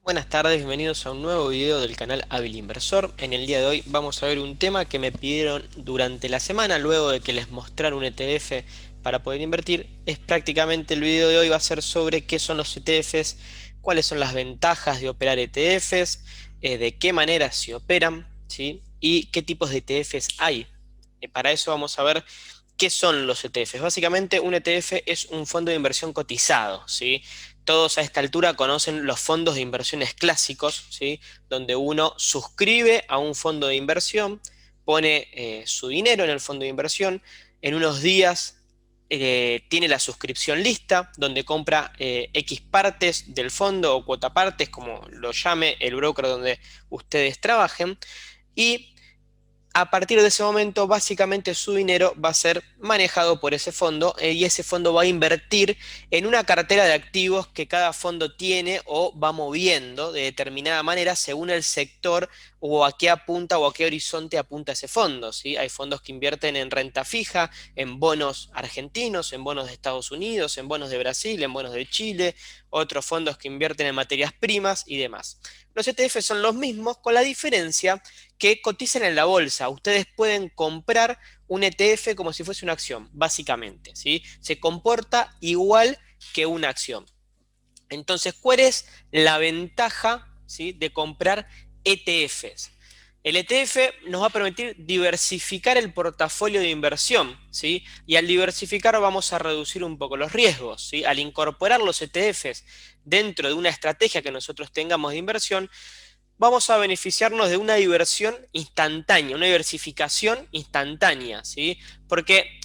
Buenas tardes, bienvenidos a un nuevo video del canal Hábil Inversor. En el día de hoy vamos a ver un tema que me pidieron durante la semana, luego de que les mostrara un ETF para poder invertir. Es prácticamente el video de hoy va a ser sobre qué son los ETFs, cuáles son las ventajas de operar ETFs, de qué manera se operan, ¿sí? Y qué tipos de ETFs hay. Para eso vamos a ver qué son los ETFs. Básicamente un ETF es un fondo de inversión cotizado, ¿sí? Todos a esta altura conocen los fondos de inversiones clásicos, ¿sí? Donde uno suscribe a un fondo de inversión, pone su dinero en el fondo de inversión, en unos días tiene la suscripción lista, donde compra X partes del fondo o cuota partes, como lo llame el broker donde ustedes trabajen, y a partir de ese momento, básicamente su dinero va a ser manejado por ese fondo y ese fondo va a invertir en una cartera de activos que cada fondo tiene o va moviendo de determinada manera según el sector o a qué apunta o a qué horizonte apunta ese fondo, ¿sí? Hay fondos que invierten en renta fija, en bonos argentinos, en bonos de Estados Unidos, en bonos de Brasil, en bonos de Chile, otros fondos que invierten en materias primas y demás. Los ETF son los mismos con la diferencia que cotizan en la bolsa. Ustedes pueden comprar un ETF como si fuese una acción, básicamente, ¿sí? Se comporta igual que una acción. Entonces, ¿cuál es la ventaja, ¿sí?, de comprar ETFs? El ETF nos va a permitir diversificar el portafolio de inversión, ¿sí? Y al diversificar vamos a reducir un poco los riesgos, ¿sí? Al incorporar los ETFs dentro de una estrategia que nosotros tengamos de inversión, vamos a beneficiarnos de una diversión instantánea, una diversificación instantánea, ¿sí? Porque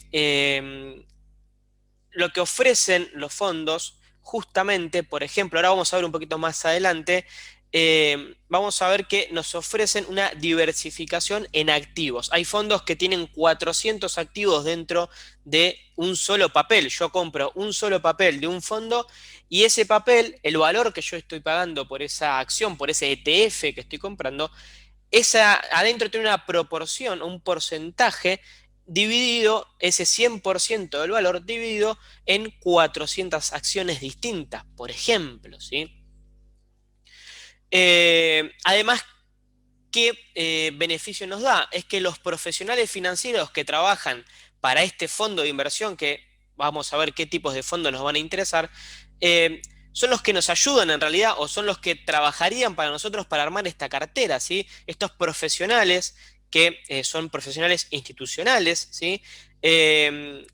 lo que ofrecen los fondos, justamente, por ejemplo, ahora vamos a ver un poquito más adelante, vamos a ver que nos ofrecen una diversificación en activos. Hay fondos que tienen 400 activos dentro de un solo papel. Yo compro un solo papel de un fondo y ese papel, el valor que yo estoy pagando por esa acción, por ese ETF que estoy comprando, adentro tiene una proporción, un porcentaje dividido, ese 100% del valor dividido en 400 acciones distintas, por ejemplo, ¿sí? Además, ¿qué beneficio nos da? Es que los profesionales financieros que trabajan para este fondo de inversión, que vamos a ver qué tipos de fondos nos van a interesar, eh, son los que nos ayudan en realidad o son los que trabajarían para nosotros para armar esta cartera, ¿sí? Estos profesionales que son profesionales institucionales, ¿sí? Eh,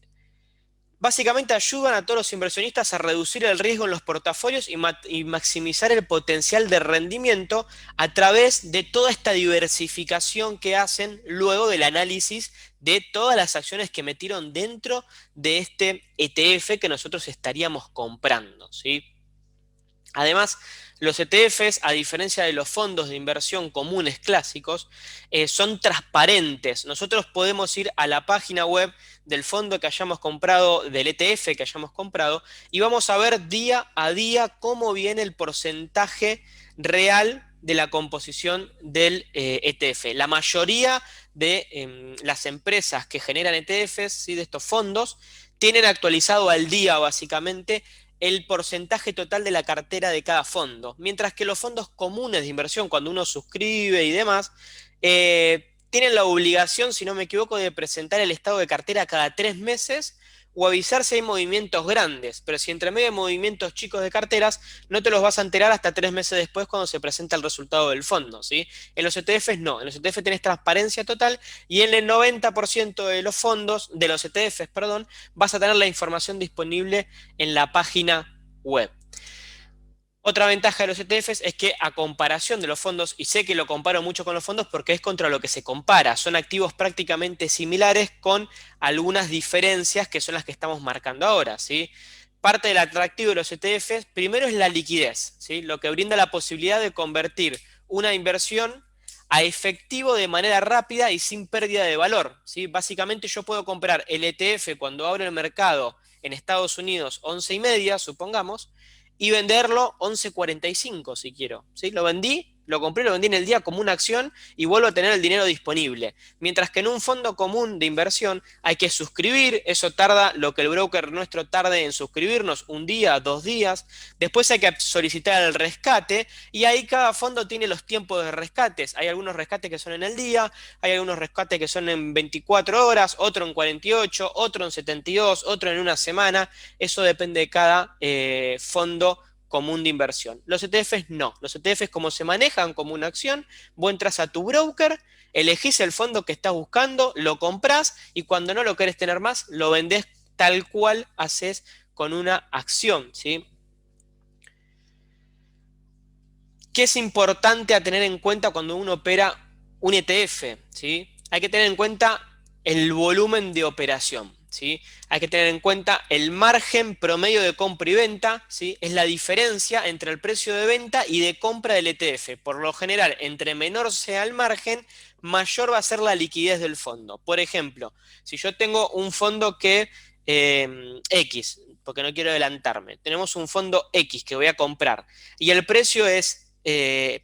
Básicamente ayudan a todos los inversionistas a reducir el riesgo en los portafolios y maximizar el potencial de rendimiento a través de toda esta diversificación que hacen luego del análisis de todas las acciones que metieron dentro de este ETF que nosotros estaríamos comprando, ¿sí? Además, los ETFs, a diferencia de los fondos de inversión comunes clásicos, son transparentes. Nosotros podemos ir a la página web del fondo que hayamos comprado, del ETF que hayamos comprado, y vamos a ver día a día cómo viene el porcentaje real de la composición del ETF. La mayoría de las empresas que generan ETFs, ¿sí?, de estos fondos, tienen actualizado al día básicamente el porcentaje total de la cartera de cada fondo. Mientras que los fondos comunes de inversión, cuando uno suscribe y demás, tienen la obligación, si no me equivoco, de presentar el estado de cartera cada 3 meses o avisar si hay movimientos grandes. Pero si entre medio hay movimientos chicos de carteras, no te los vas a enterar hasta 3 meses después cuando se presenta el resultado del fondo, ¿sí? En los ETFs no, en los ETF tenés transparencia total y en el 90% de los fondos, de los ETFs, perdón, vas a tener la información disponible en la página web. Otra ventaja de los ETFs es que a comparación de los fondos, y sé que lo comparo mucho con los fondos porque es contra lo que se compara, son activos prácticamente similares con algunas diferencias que son las que estamos marcando ahora, ¿sí? Parte del atractivo de los ETFs, primero es la liquidez, ¿sí? Lo que brinda la posibilidad de convertir una inversión a efectivo de manera rápida y sin pérdida de valor, ¿sí? Básicamente yo puedo comprar el ETF cuando abro el mercado en Estados Unidos 11:30, supongamos, y venderlo 11:45 si quiero, ¿sí? Lo vendí lo compré, lo vendí en el día como una acción y vuelvo a tener el dinero disponible. Mientras que en un fondo común de inversión hay que suscribir, eso tarda lo que el broker nuestro tarde en suscribirnos, un día, 2 días. Después hay que solicitar el rescate y ahí cada fondo tiene los tiempos de rescates. Hay algunos rescates que son en el día, hay algunos rescates que son en 24 horas, otro en 48, otro en 72, otro en una semana. Eso depende de cada fondo común de inversión. Los ETFs no. Los ETFs como se manejan como una acción, vos entras a tu broker, elegís el fondo que estás buscando, lo comprás y cuando no lo querés tener más, lo vendés tal cual haces con una acción, ¿sí? ¿Qué es importante a tener en cuenta cuando uno opera un ETF? ¿Sí? Hay que tener en cuenta el volumen de operación. ¿Sí? Hay que tener en cuenta el margen promedio de compra y venta. ¿Sí? Es la diferencia entre el precio de venta y de compra del ETF. Por lo general, entre menor sea el margen, mayor va a ser la liquidez del fondo. Por ejemplo, si yo tengo un fondo que X, porque no quiero adelantarme, tenemos un fondo X que voy a comprar y el precio es,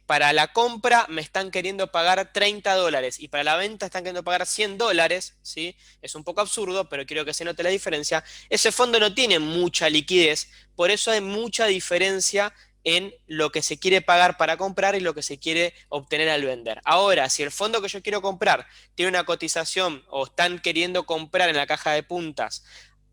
para la compra me están queriendo pagar $30 y para la venta están queriendo pagar $100, ¿sí? Es un poco absurdo, pero quiero que se note la diferencia. Ese fondo no tiene mucha liquidez, por eso hay mucha diferencia en lo que se quiere pagar para comprar y lo que se quiere obtener al vender. Ahora, si el fondo que yo quiero comprar tiene una cotización o están queriendo comprar en la caja de puntas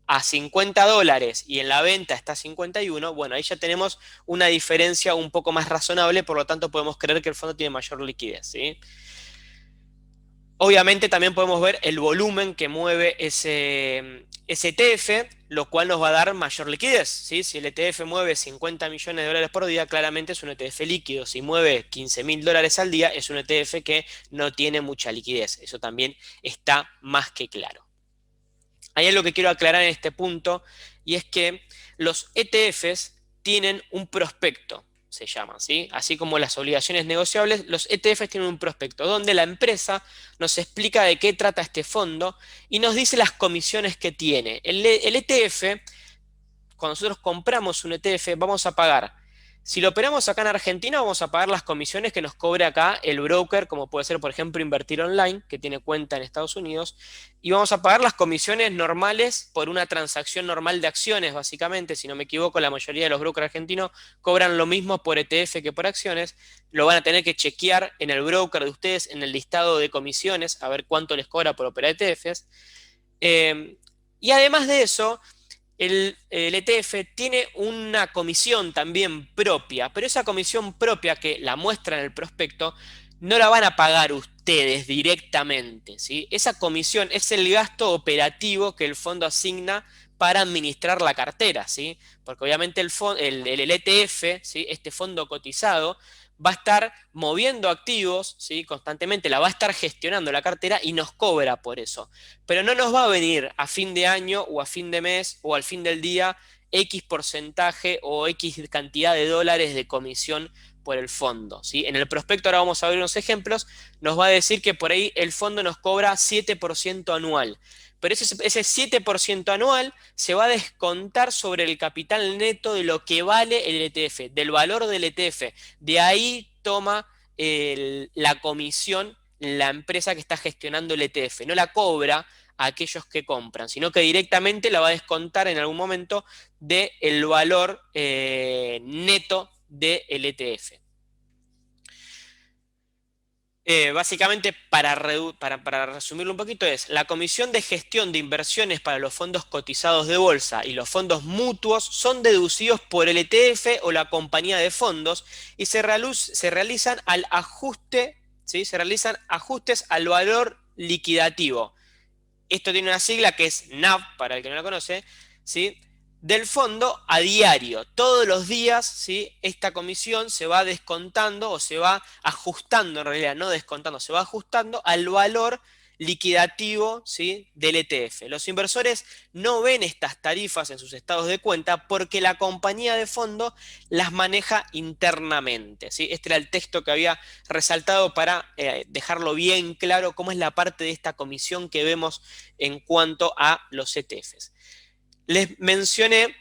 a $50 y en la venta está a 51, bueno, ahí ya tenemos una diferencia un poco más razonable, por lo tanto podemos creer que el fondo tiene mayor liquidez, ¿sí? Obviamente también podemos ver el volumen que mueve ese ETF, lo cual nos va a dar mayor liquidez, ¿sí? Si el ETF mueve 50 millones de dólares por día, claramente es un ETF líquido. Si mueve 15.000 dólares al día, es un ETF que no tiene mucha liquidez. Eso también está más que claro. Hay algo que quiero aclarar en este punto y es que los ETFs tienen un prospecto, se llaman, ¿sí? Así como las obligaciones negociables, los ETFs tienen un prospecto donde la empresa nos explica de qué trata este fondo y nos dice las comisiones que tiene. El ETF, cuando nosotros compramos un ETF, vamos a pagar. Si lo operamos acá en Argentina, vamos a pagar las comisiones que nos cobre acá el broker, como puede ser, por ejemplo, Invertir Online, que tiene cuenta en Estados Unidos, y vamos a pagar las comisiones normales por una transacción normal de acciones, básicamente. Si no me equivoco, la mayoría de los brokers argentinos cobran lo mismo por ETF que por acciones. Lo van a tener que chequear en el broker de ustedes, en el listado de comisiones, a ver cuánto les cobra por operar ETFs. Y además de eso, el ETF tiene una comisión también propia, pero esa comisión propia que la muestra en el prospecto no la van a pagar ustedes directamente, ¿sí? Esa comisión es el gasto operativo que el fondo asigna para administrar la cartera, ¿sí? Porque obviamente el ETF, ¿sí? Este fondo cotizado, va a estar moviendo activos, ¿sí? Constantemente, la va a estar gestionando la cartera y nos cobra por eso. Pero no nos va a venir a fin de año o a fin de mes o al fin del día X porcentaje o X cantidad de dólares de comisión por el fondo, ¿sí? En el prospecto, ahora vamos a ver unos ejemplos, nos va a decir que por ahí el fondo nos cobra 7% anual. Pero ese 7% anual se va a descontar sobre el capital neto de lo que vale el ETF, del valor del ETF. De ahí toma la comisión la empresa que está gestionando el ETF. No la cobra a aquellos que compran, sino que directamente la va a descontar en algún momento del valor neto del ETF. Básicamente, para resumirlo un poquito, es la comisión de gestión de inversiones para los fondos cotizados de bolsa y los fondos mutuos son deducidos por el ETF o la compañía de fondos y se realizan al ajuste, ¿sí? Se realizan ajustes al valor liquidativo. Esto tiene una sigla que es NAV, para el que no la conoce, ¿sí? Del fondo a diario. Todos los días, ¿sí? Esta comisión se va descontando o se va ajustando, en realidad, no descontando, se va ajustando al valor liquidativo, ¿sí? Del ETF. Los inversores no ven estas tarifas en sus estados de cuenta porque la compañía de fondo las maneja internamente, ¿sí? Este era el texto que había resaltado para dejarlo bien claro cómo es la parte de esta comisión que vemos en cuanto a los ETFs. Les mencioné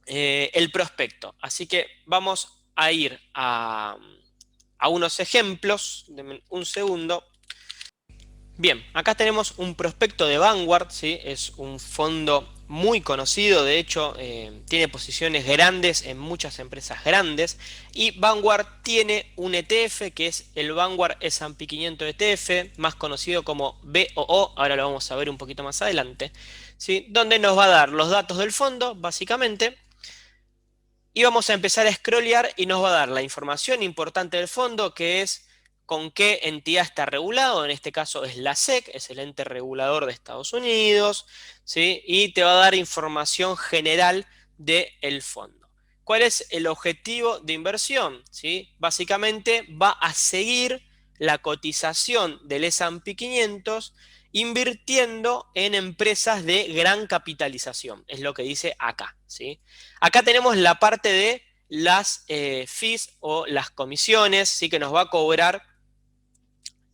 el prospecto, así que vamos a ir a a unos ejemplos. Denme un segundo. Bien, acá tenemos un prospecto de Vanguard, ¿sí? Es un fondo muy conocido, de hecho tiene posiciones grandes en muchas empresas grandes, y Vanguard tiene un ETF que es el Vanguard S&P 500 ETF, más conocido como VOO, ahora lo vamos a ver un poquito más adelante, ¿sí? Donde nos va a dar los datos del fondo, básicamente, y vamos a empezar a scrollear y nos va a dar la información importante del fondo, que es con qué entidad está regulado. En este caso es la SEC, es el ente regulador de Estados Unidos, ¿sí? Y te va a dar información general del fondo. ¿Cuál es el objetivo de inversión? ¿Sí? Básicamente va a seguir la cotización del S&P 500 invirtiendo en empresas de gran capitalización, es lo que dice acá, ¿sí? Acá tenemos la parte de las fees o las comisiones, ¿sí? Que nos va a cobrar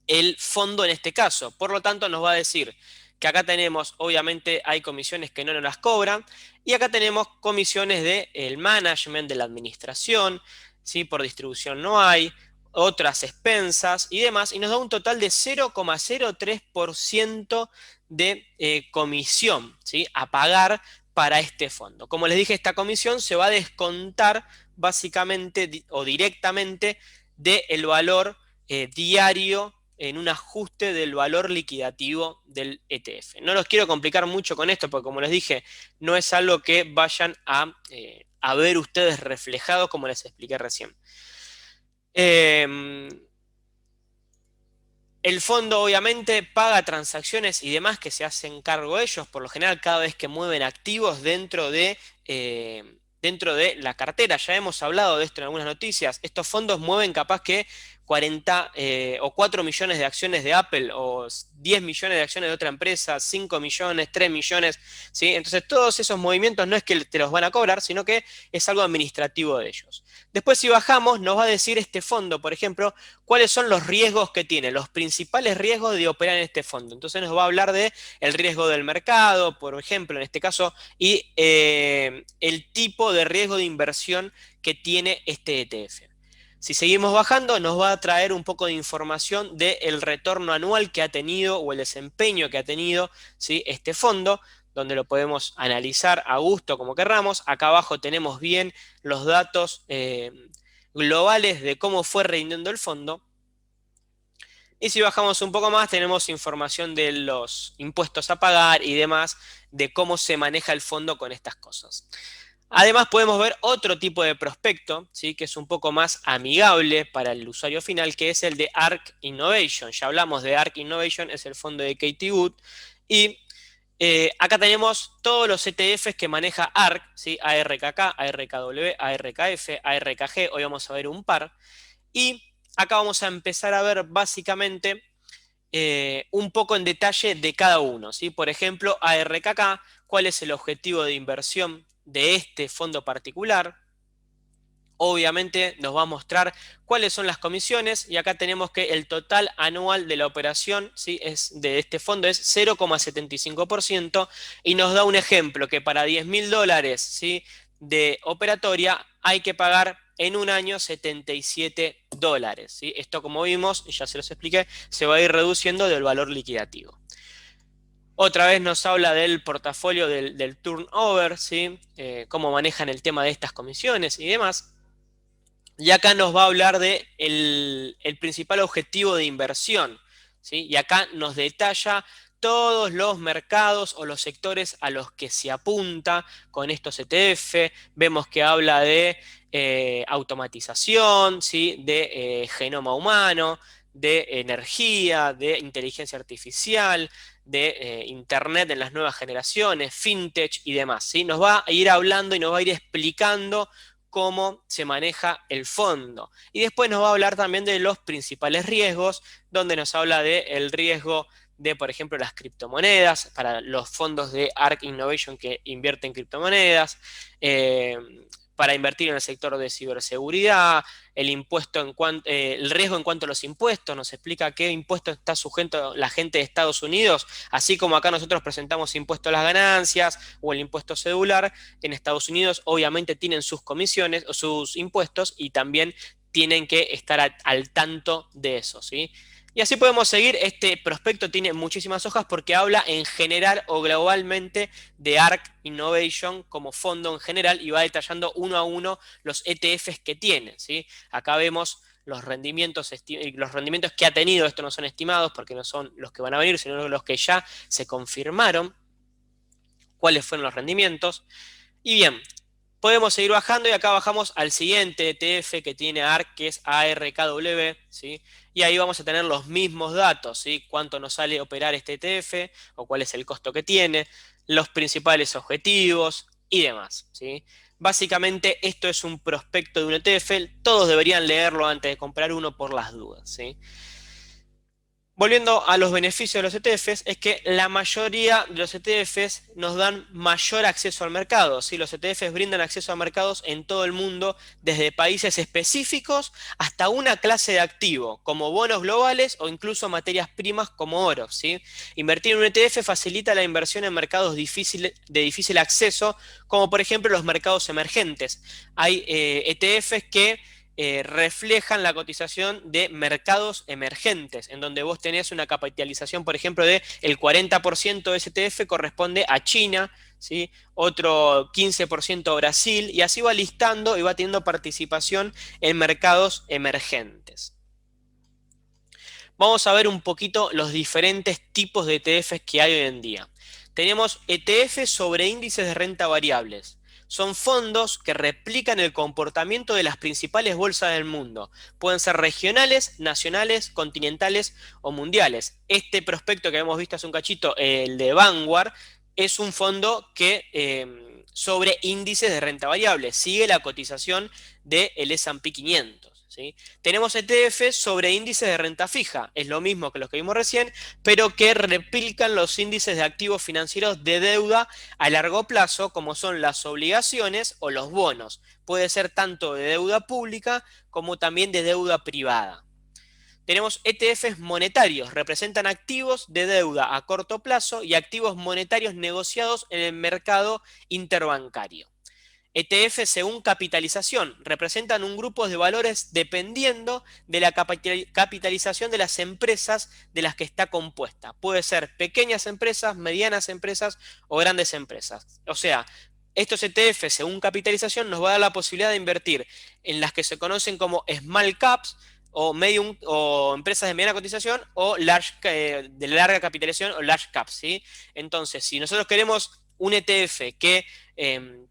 el fondo en este caso. Por lo tanto, nos va a decir que acá tenemos, obviamente, hay comisiones que no nos las cobran, y acá tenemos comisiones del management, de la administración, ¿sí? Por distribución no hay, otras expensas y demás, y nos da un total de 0,03% de comisión, ¿sí? A pagar para este fondo. Como les dije, esta comisión se va a descontar básicamente o directamente del valor diario en un ajuste del valor liquidativo del ETF. No los quiero complicar mucho con esto porque, como les dije, no es algo que vayan a ver ustedes reflejado como les expliqué recién. Eh, el fondo obviamente paga transacciones y demás que se hacen cargo ellos, por lo general cada vez que mueven activos dentro de la cartera. Ya hemos hablado de esto en algunas noticias. Estos fondos mueven capaz que 40 o 4 millones de acciones de Apple, o 10 millones de acciones de otra empresa, 5 millones, 3 millones, ¿sí? Entonces todos esos movimientos no es que te los van a cobrar, sino que es algo administrativo de ellos. Después, si bajamos, nos va a decir este fondo, por ejemplo, cuáles son los riesgos que tiene, los principales riesgos de operar en este fondo. Entonces nos va a hablar de el riesgo del mercado, por ejemplo, en este caso, y el tipo de riesgo de inversión que tiene este ETF. Si seguimos bajando, nos va a traer un poco de información del retorno anual que ha tenido o el desempeño que ha tenido, ¿sí? Este fondo, donde lo podemos analizar a gusto como querramos. Acá abajo tenemos bien los datos globales de cómo fue rindiendo el fondo. Y si bajamos un poco más, tenemos información de los impuestos a pagar y demás, de cómo se maneja el fondo con estas cosas. Además, podemos ver otro tipo de prospecto, ¿sí? Que es un poco más amigable para el usuario final, que es el de ARK Innovation. Ya hablamos de ARK Innovation, es el fondo de Katie Wood. Y acá tenemos todos los ETFs que maneja ARK, ¿sí? ARKK, ARKW, ARKF, ARKG. Hoy vamos a ver un par. Y acá vamos a empezar a ver básicamente un poco en detalle de cada uno, ¿sí? Por ejemplo, ARKK, cuál es el objetivo de inversión de este fondo particular. Obviamente nos va a mostrar cuáles son las comisiones, y acá tenemos que el total anual de la operación, ¿sí? De este fondo es 0,75%, y nos da un ejemplo que para 10.000 dólares, ¿sí? De operatoria hay que pagar en un año 77 dólares, ¿sí? Esto, como vimos, ya se los expliqué, se va a ir reduciendo del valor liquidativo. Otra vez nos habla del portafolio del turnover, ¿sí? Cómo manejan el tema de estas comisiones y demás. Y acá nos va a hablar de el principal objetivo de inversión, ¿sí? Y acá nos detalla todos los mercados o los sectores a los que se apunta con estos ETF. Vemos que habla de automatización, ¿sí? De genoma humano, de energía, de inteligencia artificial, de Internet en las nuevas generaciones, fintech y demás, ¿sí? Nos va a ir hablando y nos va a ir explicando cómo se maneja el fondo. Y después nos va a hablar también de los principales riesgos, donde nos habla del riesgo de, por ejemplo, las criptomonedas, para los fondos de ARK Innovation que invierten en criptomonedas, eh, para invertir en el sector de ciberseguridad, el riesgo en cuanto a los impuestos, nos explica qué impuesto está sujeto la gente de Estados Unidos, así como acá nosotros presentamos impuesto a las ganancias o el impuesto cedular. En Estados Unidos obviamente tienen sus comisiones o sus impuestos, y también tienen que estar al tanto de eso, ¿sí? Y así podemos seguir. Este prospecto tiene muchísimas hojas porque habla en general o globalmente de ARK Innovation como fondo en general y va detallando uno a uno los ETFs que tiene, ¿sí? Acá vemos los rendimientos que ha tenido. Esto no son estimados porque no son los que van a venir, sino los que ya se confirmaron, cuáles fueron los rendimientos. Y bien, podemos seguir bajando y acá bajamos al siguiente ETF que tiene ARK, que es ARKW, ¿sí? Y ahí vamos a tener los mismos datos, ¿sí? Cuánto nos sale operar este ETF o cuál es el costo que tiene, los principales objetivos y demás, ¿sí? Básicamente esto es un prospecto de un ETF, todos deberían leerlo antes de comprar uno por las dudas, ¿sí? Volviendo a los beneficios de los ETFs, es que la mayoría de los ETFs nos dan mayor acceso al mercado, ¿sí? Los ETFs brindan acceso a mercados en todo el mundo, desde países específicos hasta una clase de activo, como bonos globales o incluso materias primas como oro, ¿sí? Invertir en un ETF facilita la inversión en mercados de difícil acceso, como por ejemplo los mercados emergentes. Hay ETFs que reflejan la cotización de mercados emergentes, en donde vos tenés una capitalización, por ejemplo, de el 40% de ese ETF corresponde a China, ¿sí? Otro 15% a Brasil, y así va listando y va teniendo participación en mercados emergentes. Vamos a ver un poquito los diferentes tipos de ETFs que hay hoy en día. Tenemos ETFs sobre índices de renta variables. Son fondos que replican el comportamiento de las principales bolsas del mundo. Pueden ser regionales, nacionales, continentales o mundiales. Este prospecto que hemos visto hace un cachito, el de Vanguard, es un fondo que sobre índices de renta variable. Sigue la cotización del S&P 500. ¿Sí? Tenemos ETFs sobre índices de renta fija, es lo mismo que los que vimos recién, pero que replican los índices de activos financieros de deuda a largo plazo, como son las obligaciones o los bonos. Puede ser tanto de deuda pública como también de deuda privada. Tenemos ETFs monetarios, representan activos de deuda a corto plazo y activos monetarios negociados en el mercado interbancario. ETF según capitalización, representan un grupo de valores dependiendo de la capitalización de las empresas de las que está compuesta. Puede ser pequeñas empresas, medianas empresas o grandes empresas. O sea, estos ETF según capitalización nos va a dar la posibilidad de invertir en las que se conocen como small caps o medium o empresas de mediana cotización o large, de larga capitalización o large caps, ¿sí? Entonces, si nosotros queremos un ETF que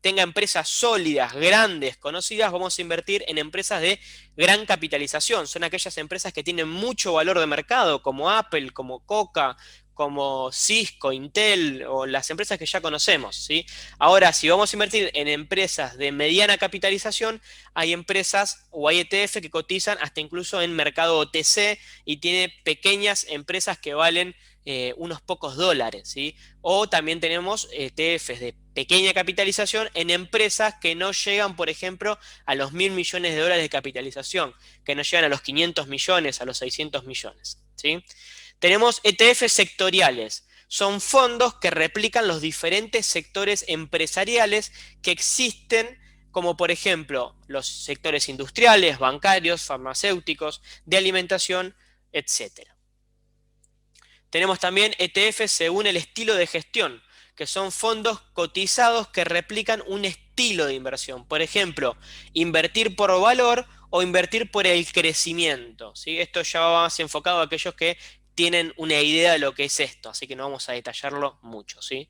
tenga empresas sólidas, grandes, conocidas, vamos a invertir en empresas de gran capitalización. Son aquellas empresas que tienen mucho valor de mercado, como Apple, como Coca, como Cisco, Intel o las empresas que ya conocemos, ¿sí? Ahora, si vamos a invertir en empresas de mediana capitalización, hay empresas o hay ETF que cotizan hasta incluso en mercado OTC y tiene pequeñas empresas que valen unos pocos dólares, ¿sí? O también tenemos ETFs de pequeña capitalización en empresas que no llegan, por ejemplo, a los 1.000 millones de dólares de capitalización, que no llegan a los 500 millones, a los 600 millones, ¿sí? Tenemos ETFs sectoriales. Son fondos que replican los diferentes sectores empresariales que existen, como por ejemplo los sectores industriales, bancarios, farmacéuticos, de alimentación, etcétera. Tenemos también ETFs según el estilo de gestión, que son fondos cotizados que replican un estilo de inversión. Por ejemplo, invertir por valor o invertir por el crecimiento, ¿sí? Esto ya va más enfocado a aquellos que tienen una idea de lo que es esto, así que no vamos a detallarlo mucho, ¿sí?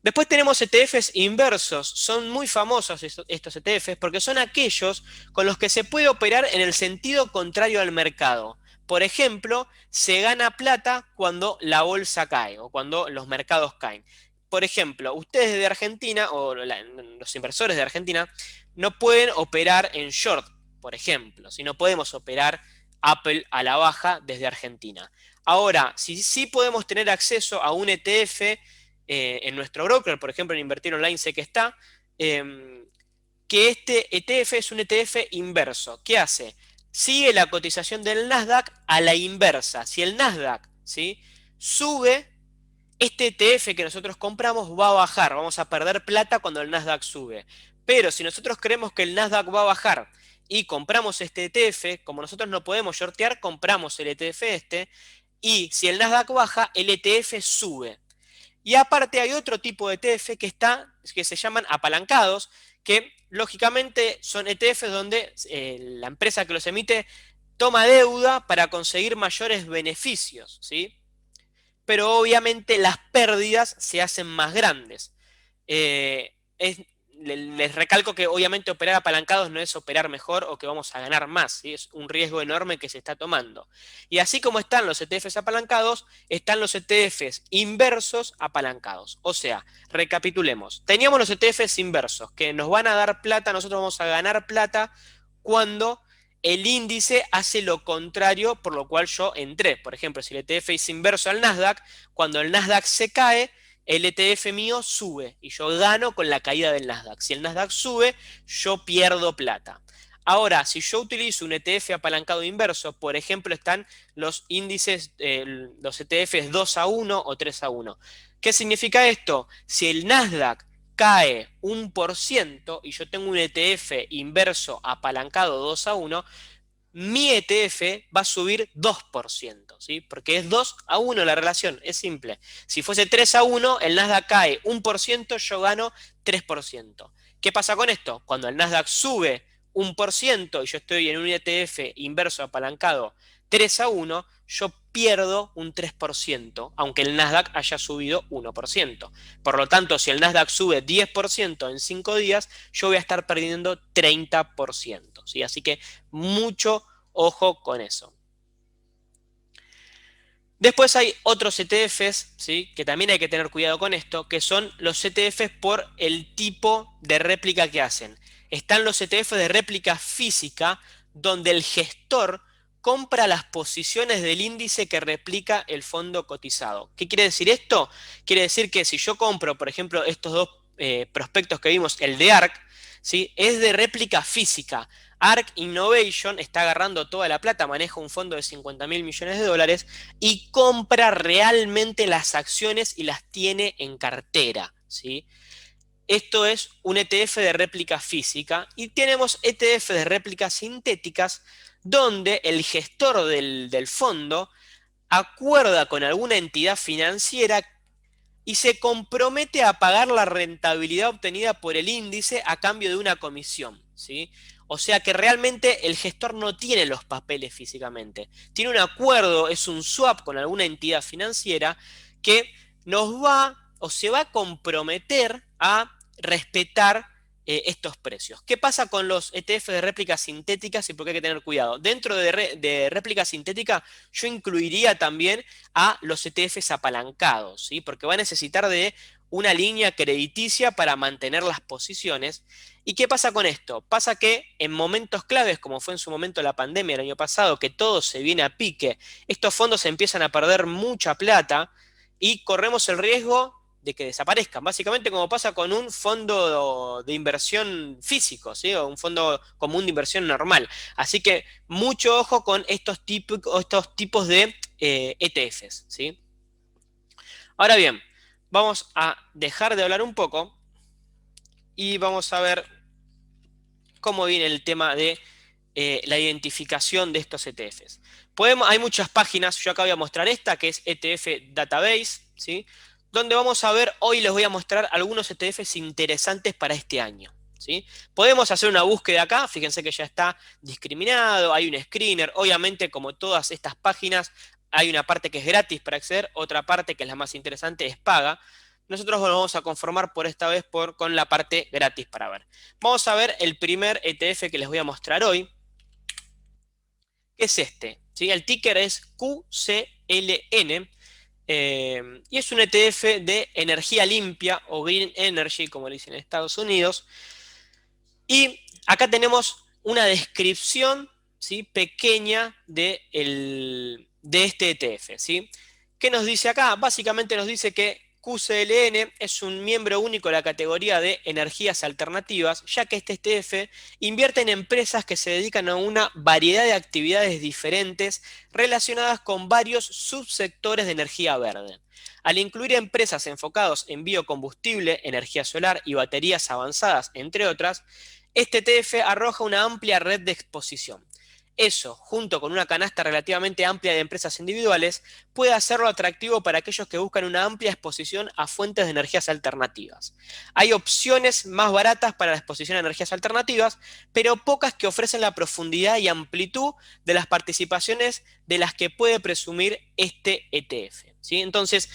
Después tenemos ETFs inversos. Son muy famosos estos ETFs porque son aquellos con los que se puede operar en el sentido contrario al mercado. Por ejemplo, se gana plata cuando la bolsa cae o cuando los mercados caen. Por ejemplo, ustedes de Argentina o los inversores de Argentina no pueden operar en short, por ejemplo, si no podemos operar Apple a la baja desde Argentina. Ahora, si sí podemos tener acceso a un ETF en nuestro broker, por ejemplo en Invertir Online sé que está, que este ETF es un ETF inverso. ¿Qué hace? Sigue la cotización del Nasdaq a la inversa. Si el Nasdaq, ¿sí?, sube, este ETF que nosotros compramos va a bajar. Vamos a perder plata cuando el Nasdaq sube. Pero si nosotros creemos que el Nasdaq va a bajar y compramos este ETF, como nosotros no podemos shortear, compramos el ETF y si el Nasdaq baja, el ETF sube. Y aparte hay otro tipo de ETF que se llaman apalancados, que lógicamente son ETFs donde la empresa que los emite toma deuda para conseguir mayores beneficios, ¿sí? Pero obviamente las pérdidas se hacen más grandes. Eh, es- Les recalco que obviamente operar apalancados no es operar mejor o que vamos a ganar más, ¿sí? Es un riesgo enorme que se está tomando. Y así como están los ETFs apalancados, están los ETFs inversos apalancados. O sea, recapitulemos. Teníamos los ETFs inversos que nos van a dar plata, nosotros vamos a ganar plata cuando el índice hace lo contrario, por lo cual yo entré. Por ejemplo, si el ETF es inverso al Nasdaq, cuando el Nasdaq se cae, el ETF mío sube y yo gano con la caída del Nasdaq. Si el Nasdaq sube, yo pierdo plata. Ahora, si yo utilizo un ETF apalancado inverso, por ejemplo, están los índices, los ETFs 2-1 o 3-1. ¿Qué significa esto? Si el Nasdaq cae 1% y yo tengo un ETF inverso apalancado 2-1, mi ETF va a subir 2%, ¿sí? Porque es 2-1 la relación, es simple. Si fuese 3-1, el Nasdaq cae 1%, yo gano 3%. ¿Qué pasa con esto? Cuando el Nasdaq sube 1% y yo estoy en un ETF inverso apalancado 3-1, yo pierdo un 3%, aunque el Nasdaq haya subido 1%. Por lo tanto, si el Nasdaq sube 10% en 5 días, yo voy a estar perdiendo 30%, ¿sí? Así que mucho ojo con eso. Después hay otros ETFs, ¿sí? Que también hay que tener cuidado con esto, que son los ETFs por el tipo de réplica que hacen. Están los ETFs de réplica física, donde el gestor compra las posiciones del índice que replica el fondo cotizado. ¿Qué quiere decir esto? Quiere decir que si yo compro, por ejemplo, estos dos prospectos que vimos, el de ARK, ¿sí? Es de réplica física. ARK Innovation está agarrando toda la plata, maneja un fondo de 50.000 millones de dólares y compra realmente las acciones y las tiene en cartera, ¿sí? Esto es un ETF de réplica física y tenemos ETF de réplicas sintéticas donde el gestor del fondo acuerda con alguna entidad financiera y se compromete a pagar la rentabilidad obtenida por el índice a cambio de una comisión, ¿sí? O sea que realmente el gestor no tiene los papeles físicamente. Tiene un acuerdo, es un swap con alguna entidad financiera que nos va o se va a comprometer a respetar estos precios. ¿Qué pasa con los ETF de réplicas sintéticas y por qué hay que tener cuidado? Dentro de réplica sintética yo incluiría también a los ETFs apalancados, ¿sí? Porque va a necesitar de una línea crediticia para mantener las posiciones. ¿Y qué pasa con esto? Pasa que en momentos claves, como fue en su momento la pandemia el año pasado, que todo se viene a pique, estos fondos empiezan a perder mucha plata y corremos el riesgo de que desaparezcan, básicamente como pasa con un fondo de inversión físico, ¿sí? O un fondo común de inversión normal. Así que mucho ojo con estos tipos de ETFs, ¿sí? Ahora bien, vamos a dejar de hablar un poco y vamos a ver cómo viene el tema de la identificación de estos ETFs. Hay muchas páginas, yo acá voy a mostrar esta, que es ETF Database, ¿sí? Donde vamos a ver, hoy les voy a mostrar algunos ETFs interesantes para este año, ¿sí? Podemos hacer una búsqueda acá, fíjense que ya está discriminado, hay un screener, obviamente como todas estas páginas, hay una parte que es gratis para acceder, otra parte que es la más interesante es paga. Nosotros nos vamos a conformar por esta vez con la parte gratis para ver. Vamos a ver el primer ETF que les voy a mostrar hoy, que es este, ¿sí? El ticker es QCLN y es un ETF de energía limpia o Green Energy, como le dicen en Estados Unidos. Y acá tenemos una descripción, ¿sí? Pequeña de este ETF, ¿sí? ¿Qué nos dice acá? Básicamente nos dice que QCLN es un miembro único de la categoría de energías alternativas, ya que este ETF invierte en empresas que se dedican a una variedad de actividades diferentes relacionadas con varios subsectores de energía verde. Al incluir empresas enfocadas en biocombustible, energía solar y baterías avanzadas, entre otras, Este ETF arroja una amplia red de exposición. Eso, junto con una canasta relativamente amplia de empresas individuales, puede hacerlo atractivo para aquellos que buscan una amplia exposición a fuentes de energías alternativas. Hay opciones más baratas para la exposición a energías alternativas, pero pocas que ofrecen la profundidad y amplitud de las participaciones de las que puede presumir este ETF. ¿Sí? Entonces,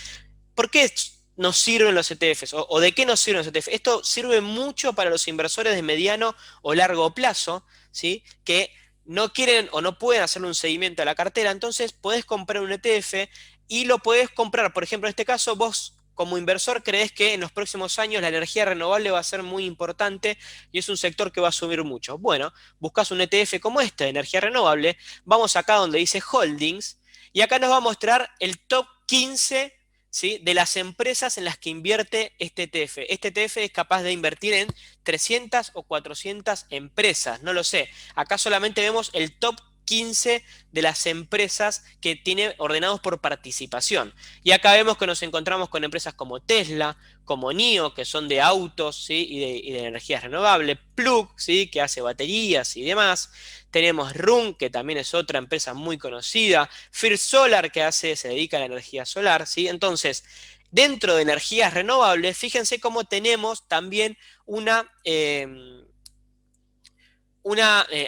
¿por qué nos sirven los ETFs? ¿O de qué nos sirven los ETFs? Esto sirve mucho para los inversores de mediano o largo plazo, ¿sí? Que no quieren o no pueden hacerle un seguimiento a la cartera. Entonces, podés comprar un ETF y lo podés comprar. Por ejemplo, en este caso, vos como inversor creés que en los próximos años la energía renovable va a ser muy importante y es un sector que va a subir mucho. Bueno, buscas un ETF como este de energía renovable, vamos acá donde dice Holdings y acá nos va a mostrar el top 15, ¿sí?, de las empresas en las que invierte este ETF. Este ETF es capaz de invertir en 300 o 400 empresas, no lo sé. Acá solamente vemos el top 15 de las empresas que tiene ordenados por participación. Y acá vemos que nos encontramos con empresas como Tesla, como NIO, que son de autos, ¿sí?, y de energías renovables, Plug, ¿sí?, que hace baterías y demás. Tenemos RUN, que también es otra empresa muy conocida. First Solar, que se dedica a la energía solar, ¿sí? Entonces, dentro de energías renovables, fíjense cómo tenemos también una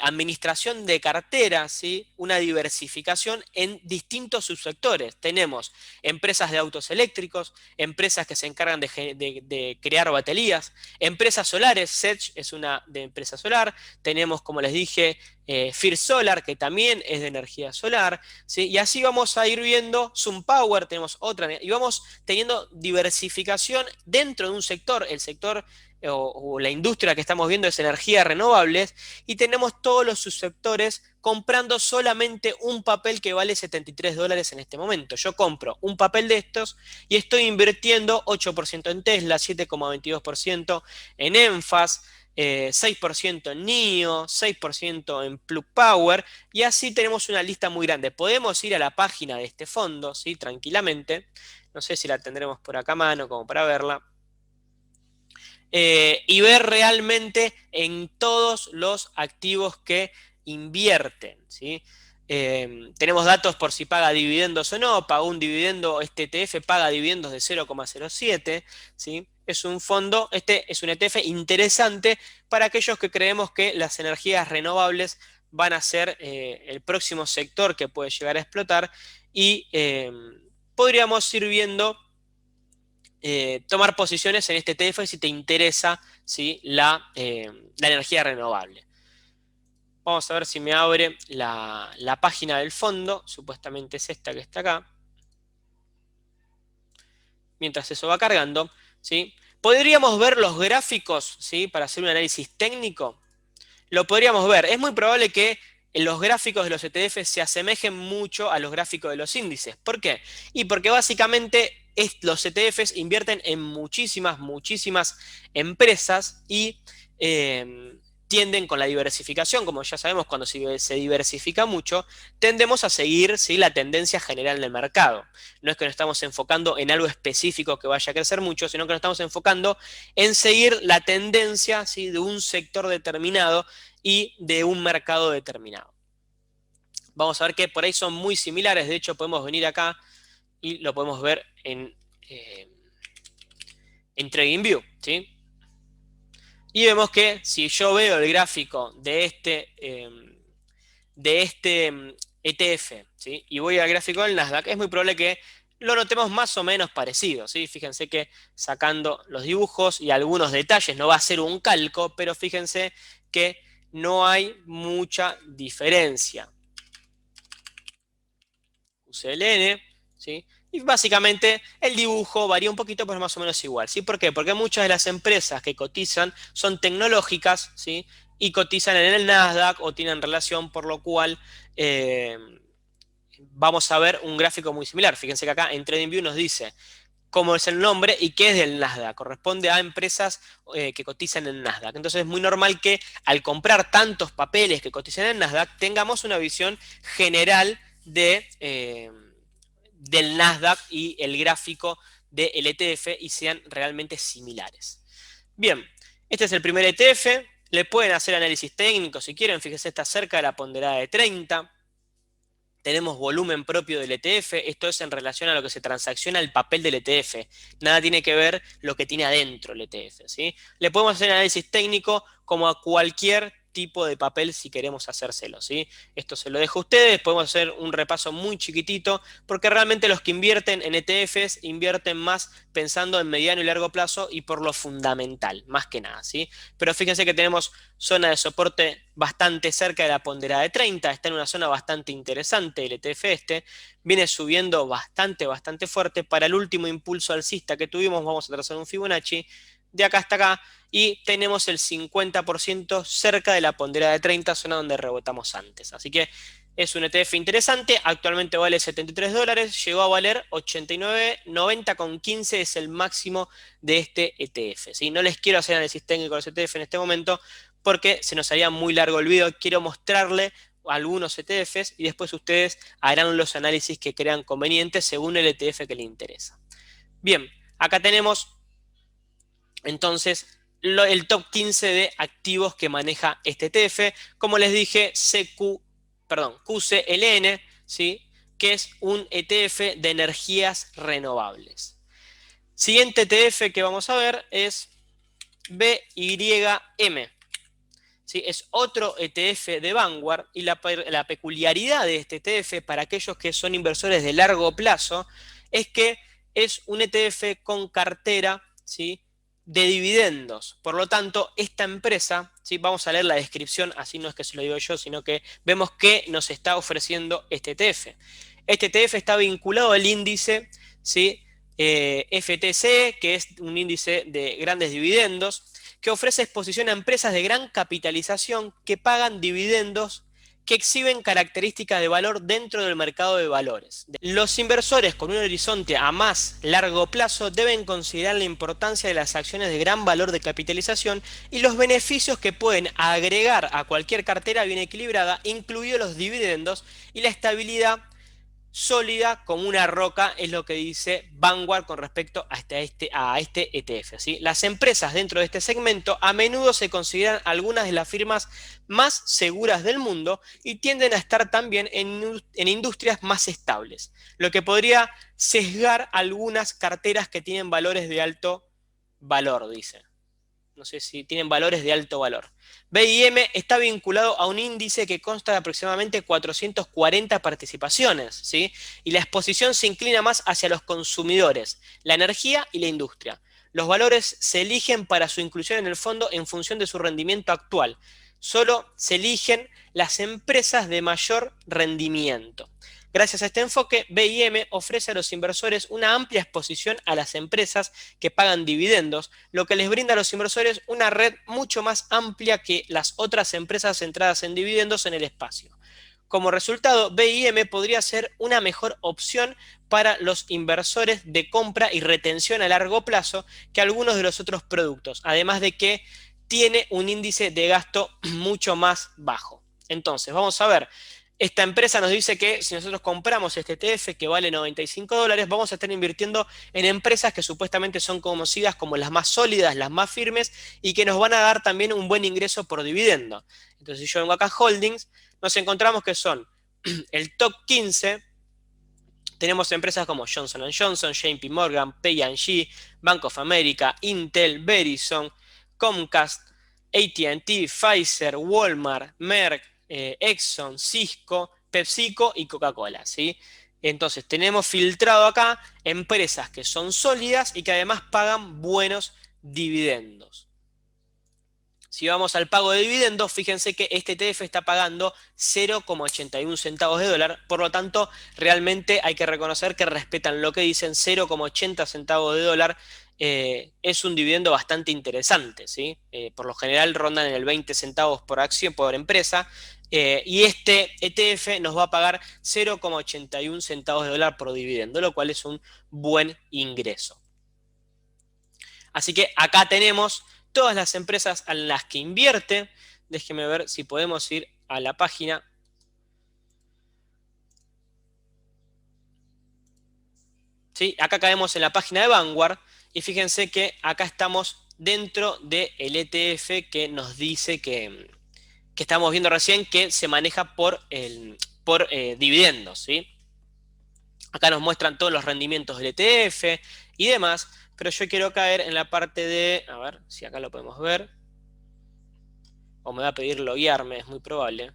administración de cartera, ¿sí?, una diversificación en distintos subsectores. Tenemos empresas de autos eléctricos, empresas que se encargan de crear baterías, empresas solares, Sech es una de empresa solar, tenemos, como les dije, First Solar, que también es de energía solar, ¿sí? Y así vamos a ir viendo SunPower, tenemos otra, y vamos teniendo diversificación dentro de un sector, el sector o la industria que estamos viendo es energías renovables, y tenemos todos los subsectores comprando solamente un papel que vale $73 en este momento. Yo compro un papel de estos y estoy invirtiendo 8% en Tesla, 7,22% en Enfas, 6% en NIO, 6% en Plug Power, y así tenemos una lista muy grande. Podemos ir a la página de este fondo, ¿sí?, tranquilamente. No sé si la tendremos por acá a mano como para verla. Y ver realmente en todos los activos que invierten, ¿sí? Tenemos datos por si paga dividendos o no. Pagó un dividendo, este ETF paga dividendos de 0,07, ¿sí? Es un fondo, este es un ETF interesante para aquellos que creemos que las energías renovables van a ser el próximo sector que puede llegar a explotar, y podríamos ir viendo tomar posiciones en este ETF si te interesa, ¿sí?, la energía renovable. Vamos a ver si me abre la página del fondo. Supuestamente es esta que está acá. Mientras eso va cargando, ¿sí? Podríamos ver los gráficos, ¿sí?, para hacer un análisis técnico. Lo podríamos ver. Es muy probable que los gráficos de los ETFs se asemejen mucho a los gráficos de los índices. ¿Por qué? Y porque básicamente los ETFs invierten en muchísimas, muchísimas empresas y tienden con la diversificación, como ya sabemos, cuando se diversifica mucho, tendemos a seguir, ¿sí?, la tendencia general del mercado. No es que nos estamos enfocando en algo específico que vaya a crecer mucho, sino que nos estamos enfocando en seguir la tendencia, ¿sí?, de un sector determinado y de un mercado determinado. Vamos a ver que por ahí son muy similares. De hecho, podemos venir acá y lo podemos ver en TradingView, ¿sí? Y vemos que si yo veo el gráfico de este ETF, ¿sí?, y voy al gráfico del Nasdaq, es muy probable que lo notemos más o menos parecido, ¿sí? Fíjense que sacando los dibujos y algunos detalles, no va a ser un calco, pero fíjense que no hay mucha diferencia. UCLN, ¿sí? Y básicamente el dibujo varía un poquito, pero es más o menos igual, ¿sí? ¿Por qué? Porque muchas de las empresas que cotizan son tecnológicas, ¿sí?, y cotizan en el Nasdaq o tienen relación, por lo cual vamos a ver un gráfico muy similar. Fíjense que acá en TradingView nos dice cómo es el nombre y qué es del Nasdaq. Corresponde a empresas que cotizan en Nasdaq. Entonces es muy normal que al comprar tantos papeles que cotizan en Nasdaq tengamos una visión general del Nasdaq y el gráfico del ETF y sean realmente similares. Bien, este es el primer ETF. Le pueden hacer análisis técnico si quieren, fíjense, está cerca de la ponderada de 30. Tenemos volumen propio del ETF, esto es en relación a lo que se transacciona el papel del ETF. Nada tiene que ver lo que tiene adentro el ETF, ¿sí? Le podemos hacer análisis técnico como a cualquier tipo de papel si queremos hacérselo, ¿sí? Esto se lo dejo a ustedes, podemos hacer un repaso muy chiquitito, porque realmente los que invierten en ETFs invierten más pensando en mediano y largo plazo y por lo fundamental, más que nada, ¿sí? Pero fíjense que tenemos zona de soporte bastante cerca de la ponderada de 30, está en una zona bastante interesante el ETF este, viene subiendo bastante fuerte. Para el último impulso alcista que tuvimos, vamos a trazar un Fibonacci de acá hasta acá y tenemos el 50% cerca de la ponderada de 30, zona donde rebotamos antes. Así que es un ETF interesante, actualmente vale $73, llegó a valer 89,90 con 15, es el máximo de este ETF. ¿Sí? No les quiero hacer análisis técnico de los ETF en este momento porque se nos haría muy largo el video. Quiero mostrarle algunos ETFs y después ustedes harán los análisis que crean convenientes según el ETF que les interesa. Bien, acá tenemos entonces el top 15 de activos que maneja este ETF. Como les dije, QCLN, ¿sí? Que es un ETF de energías renovables. Siguiente ETF que vamos a ver es BYM. ¿Sí? Es otro ETF de Vanguard y la peculiaridad de este ETF para aquellos que son inversores de largo plazo es que es un ETF con cartera, ¿sí? De dividendos. Por lo tanto, esta empresa, ¿sí? Vamos a leer la descripción, así no es que se lo digo yo, sino que vemos qué nos está ofreciendo este ETF. Este ETF está vinculado al índice, ¿sí? FTSE, que es un índice de grandes dividendos, que ofrece exposición a empresas de gran capitalización que pagan dividendos que exhiben características de valor dentro del mercado de valores. Los inversores con un horizonte a más largo plazo deben considerar la importancia de las acciones de gran valor de capitalización y los beneficios que pueden agregar a cualquier cartera bien equilibrada, incluidos los dividendos y la estabilidad sólida como una roca, es lo que dice Vanguard con respecto a este ETF. ¿Sí? Las empresas dentro de este segmento a menudo se consideran algunas de las firmas más seguras del mundo y tienden a estar también en industrias más estables, lo que podría sesgar algunas carteras que tienen valores de alto valor, dice. No sé si tienen valores de alto valor. BIM está vinculado a un índice que consta de aproximadamente 440 participaciones, ¿sí? Y la exposición se inclina más hacia los consumidores, la energía y la industria. Los valores se eligen para su inclusión en el fondo en función de su rendimiento actual. Solo se eligen las empresas de mayor rendimiento. Gracias a este enfoque, BIM ofrece a los inversores una amplia exposición a las empresas que pagan dividendos, lo que les brinda a los inversores una red mucho más amplia que las otras empresas centradas en dividendos en el espacio. Como resultado, BIM podría ser una mejor opción para los inversores de compra y retención a largo plazo que algunos de los otros productos, además de que tiene un índice de gasto mucho más bajo. Entonces, vamos a ver. Esta empresa nos dice que si nosotros compramos este ETF que vale $95, vamos a estar invirtiendo en empresas que supuestamente son conocidas como las más sólidas, las más firmes y que nos van a dar también un buen ingreso por dividendo. Entonces, si yo vengo acá a Holdings, nos encontramos que son el top 15. Tenemos empresas como Johnson Johnson, JP Morgan, P&G, Bank of America, Intel, Verizon, Comcast, AT&T, Pfizer, Walmart, Merck, Exxon, Cisco, PepsiCo y Coca-Cola, ¿sí? Entonces tenemos filtrado acá empresas que son sólidas y que además pagan buenos dividendos. Si vamos al pago de dividendos, fíjense que este ETF está pagando 0,81 centavos de dólar, por lo tanto, realmente hay que reconocer que respetan lo que dicen, 0,80 centavos de dólar. Es un dividendo bastante interesante, ¿sí? Por lo general rondan en el 20 centavos por acción por empresa, y este ETF nos va a pagar 0,81 centavos de dólar por dividendo, lo cual es un buen ingreso. Así que acá tenemos todas las empresas en las que invierte. Déjenme ver si podemos ir a la página. ¿Sí? Acá caemos en la página de Vanguard y fíjense que acá estamos dentro del ETF que nos dice que estamos viendo recién, que se maneja por dividendos, ¿sí? Acá nos muestran todos los rendimientos del ETF y demás, pero yo quiero caer en la parte de, a ver si acá lo podemos ver, o me va a pedir loguearme, es muy probable.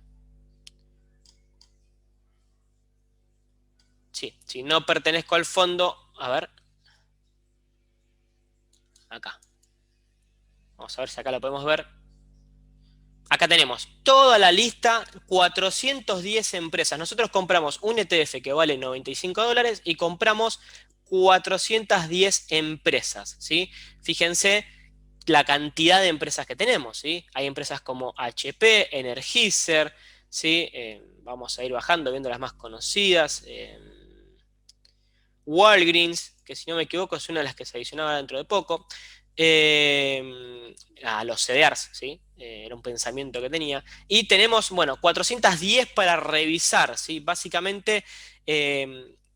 Sí, si no pertenezco al fondo, a ver, acá. Vamos a ver si acá lo podemos ver. Acá tenemos toda la lista, 410 empresas. Nosotros compramos un ETF que vale $95 y compramos 410 empresas, ¿sí? Fíjense la cantidad de empresas que tenemos, ¿sí? Hay empresas como HP, Energizer, ¿sí? Vamos a ir bajando, viendo las más conocidas. Walgreens, que si no me equivoco es una de las que se adicionaba dentro de poco. A los CDRs, ¿sí? Era un pensamiento que tenía. Y tenemos, bueno, 410 para revisar, ¿sí? Básicamente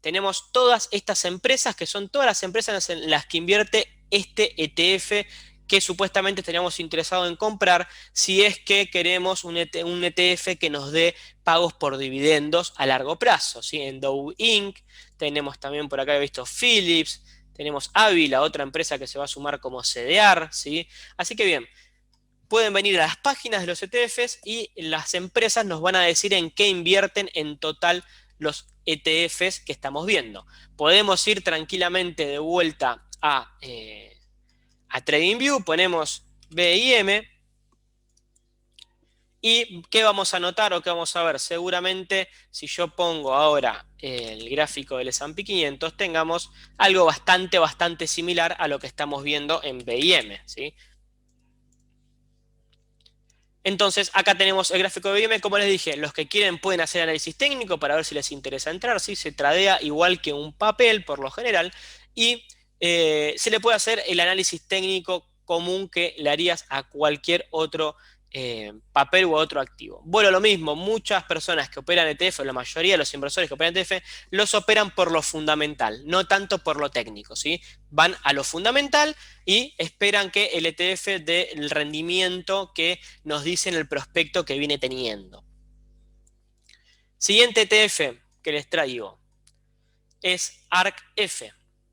tenemos todas estas empresas, que son todas las empresas en las que invierte este ETF que supuestamente estaríamos interesados en comprar si es que queremos un ETF que nos dé pagos por dividendos a largo plazo, ¿sí? En Dow Inc. Tenemos también por acá, he visto Philips, tenemos Ávila, otra empresa que se va a sumar como CDR, ¿sí? Así que bien, pueden venir a las páginas de los ETFs y las empresas nos van a decir en qué invierten en total los ETFs que estamos viendo. Podemos ir tranquilamente de vuelta a TradingView, ponemos BIM. ¿Y qué vamos a notar o qué vamos a ver? Seguramente si yo pongo ahora el gráfico del S&P 500, tengamos algo bastante similar a lo que estamos viendo en BIM, ¿sí? Entonces, acá tenemos el gráfico de BIM. Como les dije, los que quieren pueden hacer análisis técnico para ver si les interesa entrar, ¿sí? Se tradea igual que un papel por lo general y se le puede hacer el análisis técnico común que le harías a cualquier otro papel u otro activo. Bueno, lo mismo, muchas personas que operan ETF, la mayoría de los inversores que operan ETF, los operan por lo fundamental, no tanto por lo técnico, ¿sí? Van a lo fundamental y esperan que el ETF dé el rendimiento que nos dice en el prospecto que viene teniendo. Siguiente ETF que les traigo es ARKF,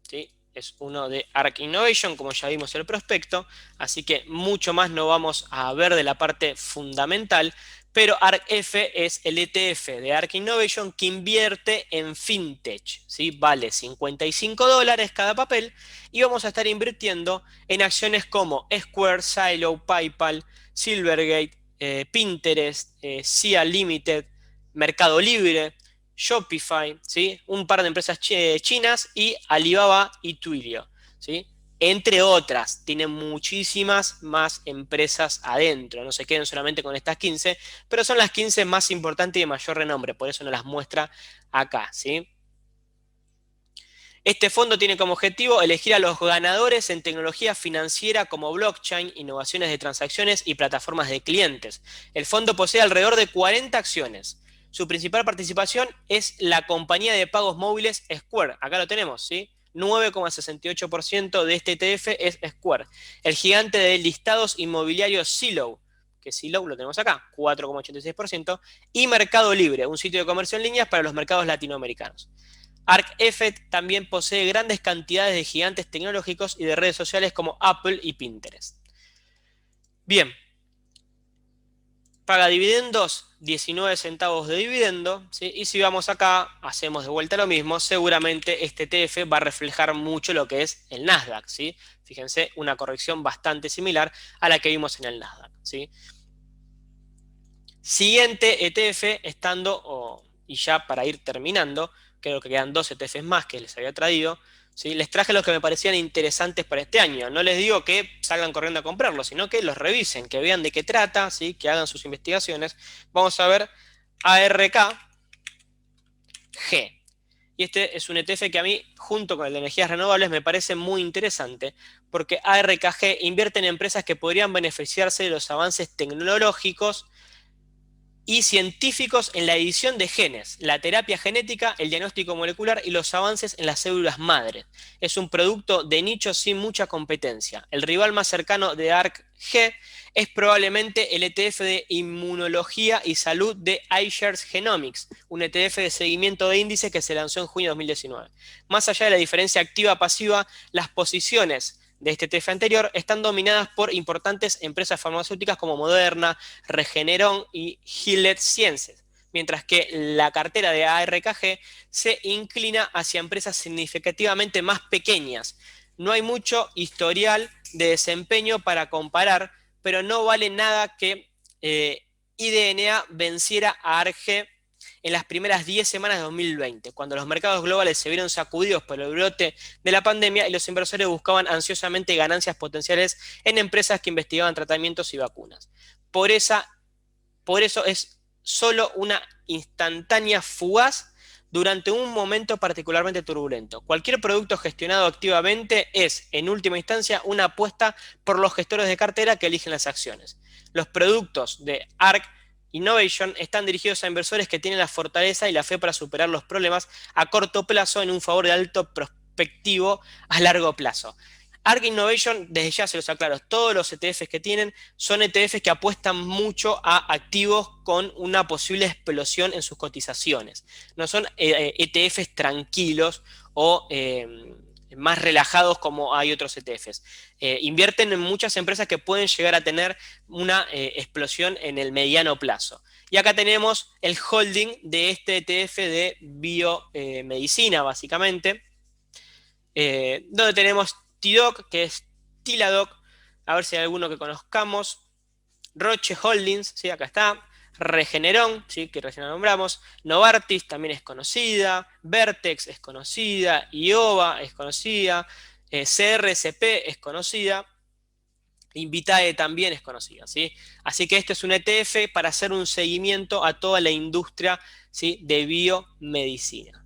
¿sí? Es uno de ARK Innovation, como ya vimos el prospecto, así que mucho más no vamos a ver de la parte fundamental, pero ARKF es el ETF de ARK Innovation que invierte en FinTech, ¿sí? Vale $55 cada papel y vamos a estar invirtiendo en acciones como Square, Silo, PayPal, Silvergate, Pinterest, SIA Limited, Mercado Libre, Shopify, ¿sí? Un par de empresas chinas y Alibaba y Twilio, ¿sí? Entre otras, tienen muchísimas más empresas adentro, no se queden solamente con estas 15, pero son las 15 más importantes y de mayor renombre, por eso no las muestra acá, ¿sí? Este fondo tiene como objetivo elegir a los ganadores en tecnología financiera como blockchain, innovaciones de transacciones y plataformas de clientes. El fondo posee alrededor de 40 acciones. Su principal participación es la compañía de pagos móviles Square. Acá lo tenemos, ¿sí? 9,68% de este ETF es Square. El gigante de listados inmobiliarios Zillow, que Zillow lo tenemos acá, 4,86%. Y Mercado Libre, un sitio de comercio en línea para los mercados latinoamericanos. ArcF también posee grandes cantidades de gigantes tecnológicos y de redes sociales como Apple y Pinterest. Bien, paga dividendos, 19 centavos de dividendo, ¿sí? Y si vamos acá, hacemos de vuelta lo mismo, seguramente este ETF va a reflejar mucho lo que es el Nasdaq, ¿sí? Fíjense, una corrección bastante similar a la que vimos en el Nasdaq, ¿sí? Siguiente ETF, y ya para ir terminando, creo que quedan dos ETFs más que les había traído, ¿sí? Les traje los que me parecían interesantes para este año. No les digo que salgan corriendo a comprarlos, sino que los revisen, que vean de qué trata, ¿sí? Que hagan sus investigaciones. Vamos a ver ARKG. Y este es un ETF que a mí, junto con el de energías renovables, me parece muy interesante, porque ARKG invierte en empresas que podrían beneficiarse de los avances tecnológicos y científicos en la edición de genes, la terapia genética, el diagnóstico molecular y los avances en las células madre. Es un producto de nicho sin mucha competencia. El rival más cercano de ARC-G es probablemente el ETF de inmunología y salud de iShares Genomics, un ETF de seguimiento de índices que se lanzó en junio de 2019. Más allá de la diferencia activa-pasiva, las posiciones de este ETF anterior están dominadas por importantes empresas farmacéuticas como Moderna, Regeneron y Gilead Sciences, mientras que la cartera de ARKG se inclina hacia empresas significativamente más pequeñas. No hay mucho historial de desempeño para comparar, pero no vale nada que IDNA venciera a ARG en las primeras 10 semanas de 2020, cuando los mercados globales se vieron sacudidos por el brote de la pandemia y los inversores buscaban ansiosamente ganancias potenciales en empresas que investigaban tratamientos y vacunas. Por eso es solo una instantánea fugaz durante un momento particularmente turbulento. Cualquier producto gestionado activamente es, en última instancia, una apuesta por los gestores de cartera que eligen las acciones. Los productos de ARK Innovation están dirigidos a inversores que tienen la fortaleza y la fe para superar los problemas a corto plazo en un favor de alto prospectivo a largo plazo. ARK Innovation, desde ya se los aclaro, todos los ETFs que tienen son ETFs que apuestan mucho a activos con una posible explosión en sus cotizaciones. No son ETFs tranquilos o más relajados como hay otros ETFs. Invierten en muchas empresas que pueden llegar a tener una explosión en el mediano plazo. Y acá tenemos el holding de este ETF de biomedicina, básicamente, donde tenemos TDOC, que es Tiladoc, a ver si hay alguno que conozcamos, Roche Holdings, ¿sí? Acá está, Regeneron, ¿sí? Que recién nombramos, Novartis también es conocida, Vertex es conocida, IOVA es conocida, CRSP es conocida, Invitae también es conocida, ¿sí? Así que este es un ETF para hacer un seguimiento a toda la industria, ¿sí? De biomedicina.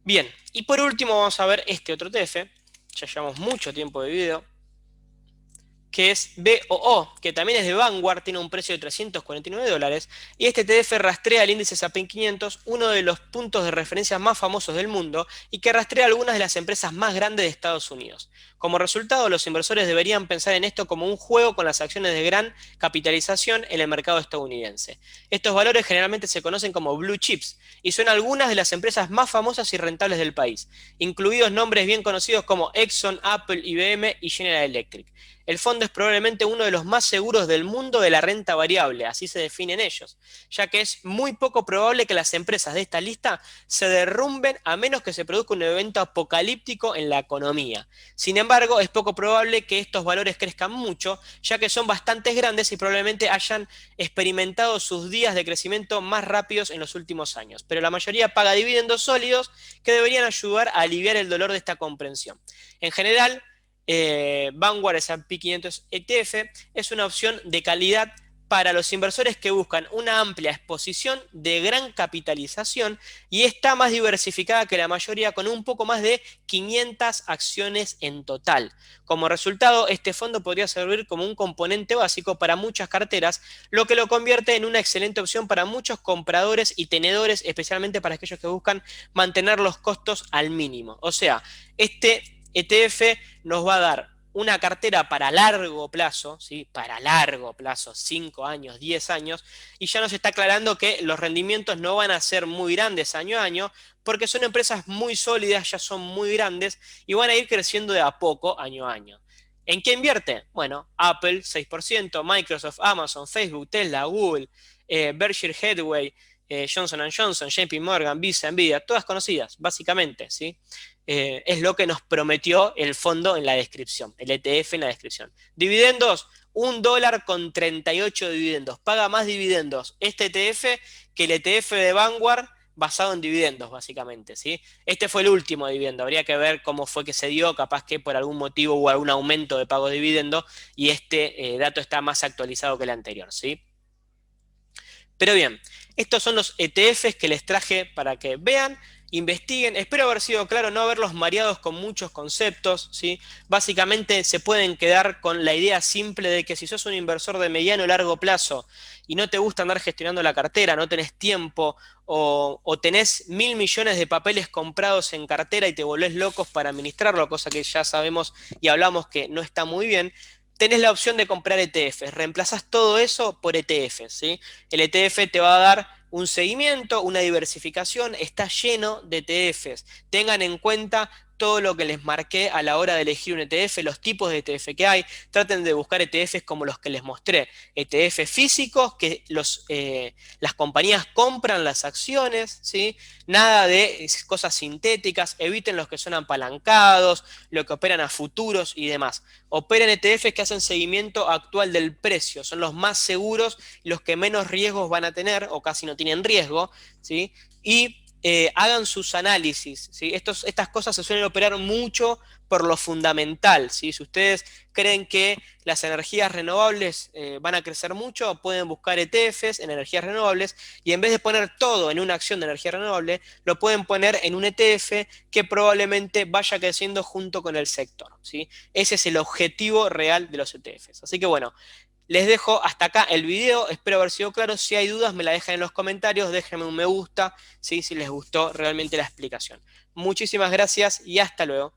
Bien, y por último vamos a ver este otro ETF, ya llevamos mucho tiempo de video, que es BOO, que también es de Vanguard, tiene un precio de $349, y este ETF rastrea el índice S&P 500, uno de los puntos de referencia más famosos del mundo, y que rastrea algunas de las empresas más grandes de Estados Unidos. Como resultado, los inversores deberían pensar en esto como un juego con las acciones de gran capitalización en el mercado estadounidense. Estos valores generalmente se conocen como blue chips, y son algunas de las empresas más famosas y rentables del país, incluidos nombres bien conocidos como Exxon, Apple, IBM y General Electric. El fondo es probablemente uno de los más seguros del mundo de la renta variable, así se definen ellos, ya que es muy poco probable que las empresas de esta lista se derrumben a menos que se produzca un evento apocalíptico en la economía. Sin embargo, es poco probable que estos valores crezcan mucho, ya que son bastante grandes y probablemente hayan experimentado sus días de crecimiento más rápidos en los últimos años. Pero la mayoría paga dividendos sólidos que deberían ayudar a aliviar el dolor de esta comprensión. En general, Vanguard S&P 500 ETF es una opción de calidad para los inversores que buscan una amplia exposición de gran capitalización y está más diversificada que la mayoría con un poco más de 500 acciones en total. Como resultado, este fondo podría servir como un componente básico para muchas carteras, lo que lo convierte en una excelente opción para muchos compradores y tenedores, especialmente para aquellos que buscan mantener los costos al mínimo. O sea, este ETF nos va a dar una cartera para largo plazo, ¿sí? Para largo plazo, 5 años, 10 años, y ya nos está aclarando que los rendimientos no van a ser muy grandes año a año, porque son empresas muy sólidas, ya son muy grandes, y van a ir creciendo de a poco año a año. ¿En qué invierte? Bueno, Apple 6%, Microsoft, Amazon, Facebook, Tesla, Google, Berkshire Hathaway, Johnson Johnson, JP Morgan, Visa, Nvidia, todas conocidas, básicamente, ¿sí? Es lo que nos prometió el fondo en la descripción, el ETF en la descripción. Dividendos, $1,38 de dividendos. Paga más dividendos este ETF que el ETF de Vanguard basado en dividendos, básicamente, ¿sí? Este fue el último dividendo. Habría que ver cómo fue que se dio, capaz que por algún motivo hubo algún aumento de pago de dividendo y este dato está más actualizado que el anterior, ¿sí? Pero bien, estos son los ETFs que les traje para que vean investiguen. Espero haber sido claro, no haberlos mareados con muchos conceptos, ¿sí? Básicamente se pueden quedar con la idea simple de que si sos un inversor de mediano o largo plazo y no te gusta andar gestionando la cartera, no tenés tiempo o tenés 1.000 millones de papeles comprados en cartera y te volvés locos para administrarlo, cosa que ya sabemos y hablamos que no está muy bien, tenés la opción de comprar ETFs. Reemplazás todo eso por ETFs, ¿sí? El ETF te va a dar un seguimiento, una diversificación, está lleno de ETFs. Tengan en cuenta todo lo que les marqué a la hora de elegir un ETF, los tipos de ETF que hay. Traten de buscar ETFs como los que les mostré. ETF físicos, que las compañías compran las acciones, ¿sí? Nada de cosas sintéticas. Eviten los que son apalancados, lo que operan a futuros y demás. Operen ETFs que hacen seguimiento actual del precio. Son los más seguros, los que menos riesgos van a tener, o casi no tienen riesgo, ¿sí? Y hagan sus análisis, ¿sí? Estas cosas se suelen operar mucho por lo fundamental, ¿sí? Si ustedes creen que las energías renovables van a crecer mucho, pueden buscar ETFs en energías renovables y en vez de poner todo en una acción de energía renovable, lo pueden poner en un ETF que probablemente vaya creciendo junto con el sector, ¿sí? Ese es el objetivo real de los ETFs. Así que bueno, les dejo hasta acá el video, espero haber sido claro. Si hay dudas me la dejan en los comentarios, déjenme un me gusta, ¿sí? Si les gustó realmente la explicación. Muchísimas gracias y hasta luego.